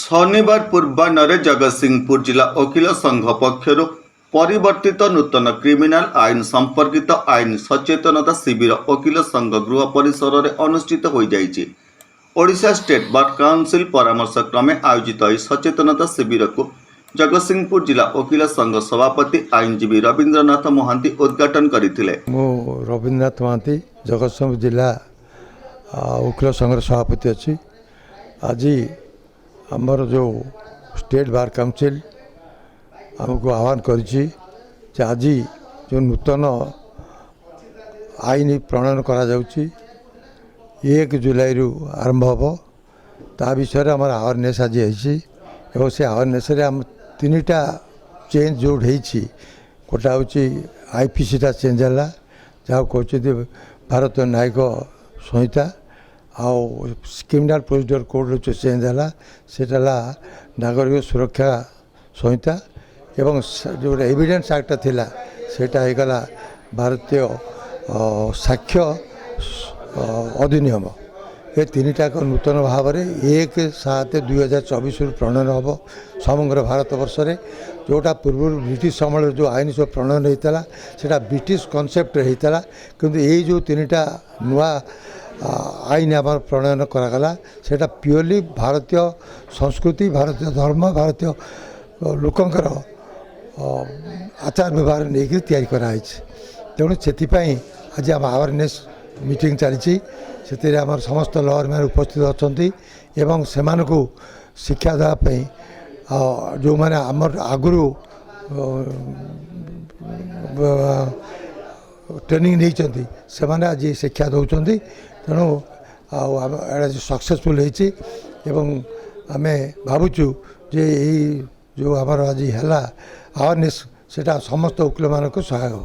शनिवार पूर्वाह्न जगतसिंहपुर जिला वकील संघ पक्षर परिवर्तित नूतन क्रिमिनाल आईन संपर्कित आईन सचेतनता शिविर वकील संघ गृह परिसर में अनुष्ठित हो जाइए। ओडिशा स्टेट बार काउंसिल परामर्श क्रमे आयोजित यह सचेतनता शिविर को जगतसिंहपुर जिला वकील संघ सभापति आईनजीवी रवींद्रनाथ महांती उद्घाटन करथिले। रवींद्रनाथ महांती जगतसिंहपुर जिला वकील संघ सभापति अच्छी आज आमर जो स्टेट बार काउंसिल आमको आह्वान करिछि आज जो नूतन आईन प्रणयन करा जाउछि 1 जुलाई रु आरंभ हम ता विषय आम अवेयरनेस आज है से अवेयरनेस आम 3टा चेंज जो गोटा हूँ आईपीसी टा चेंज है जहाँ कहते भारतीय न्यायिक संहिता आउ क्रिमिनाल प्रोसीजर कोड जो चेंज है सेटा नागरिक सुरक्षा संहिता एवं जो एविडेंस एक्ट थिला सेटा होगला भारतीय साक्ष्य अधिनियम ये 3टाक नूतन भाव में 1/7/2024 प्रणयन हम समग्र भारत वर्ष में जोटा पूर्व ब्रिटिश समय जो आईन सब प्रणयन होता है ब्रिटिश कॉन्सेप्ट होता किंतु ये जो 3टा नुआ आईन आम प्रणयन करागला सेटा प्योरली भारतीय संस्कृति भारतीय धर्म भारतीय लोकंकर आचार व्यवहार नहीं तैयारी कराई तेणु से आज आम अवेयरनेस मीटिंग चली आम समस्त लॉयर मैन उपस्थित अच्छा एवं से शिक्षा देवाई जो मैंने आम आगु ट्रेनिंग नहीं से आज शिक्षा दौरान तेणु सक्सेसफुल आम भावुँ जे जो आमर आज है अवेयरनेस सेटा समस्त वकील मान सहायक हो।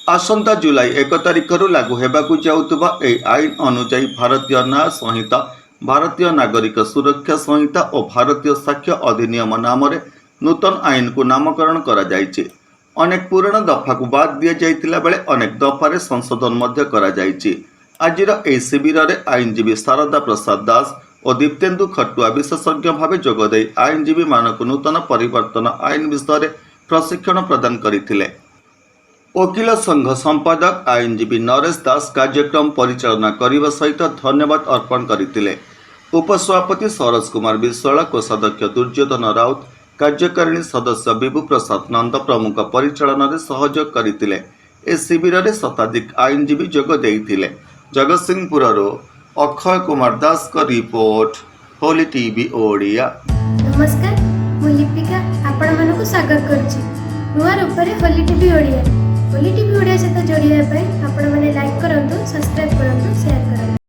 आसंता जुलाई 1 तारिख लागू होगाकू जाउतबा ए आईन अनुजाई भारतीय न्याय संहिता भारतीय नागरिक सुरक्षा संहिता और भारतीय साक्ष्य अधिनियम नाम नूतन आईन को नामकरण करा जायछि। अनेक पुराना दफा को बाद दिया जाइतिला बेले अनेक दफारे संशोधन मध्य करा जायछि। आजिर ए शिविर में आईनजीवी शारदा प्रसाद दास और दीप्तेन्दु खटुआ विशेषज्ञ भाव जोगदे आईनजीवी मानक नूतन परिवर्तन आईन विषय प्रशिक्षण प्रदान करथिले। वकील संघ संपादक आईनजीवी नरेश दास कार्यक्रम परिचालना करने सहित धन्यवाद अर्पण करथिले। उपसभापति सरोज कुमार विश्वाल, कोषाध्यक्ष दुर्योधन राउत, कार्यकारिणी सदस्य विभु प्रसाद नंद प्रमुख परिचालन में सहयोग करथिले। ए शिविर में शताधिक आईनजीवी जोग देइथिले। जगतसिंहपुर अक्षय कुमार दास का रिपोर्ट, होली टीवी ओडिया। नमस्कार, मु लिपिका आपण मानक स्वागत करुछि नुआ रूप में होली टीवी ओडिया। होली टीवी ओडिया सहित जोड़िया आपण मैंने लाइक करंतु, सब्सक्राइब करंतु, शेयर करंतु।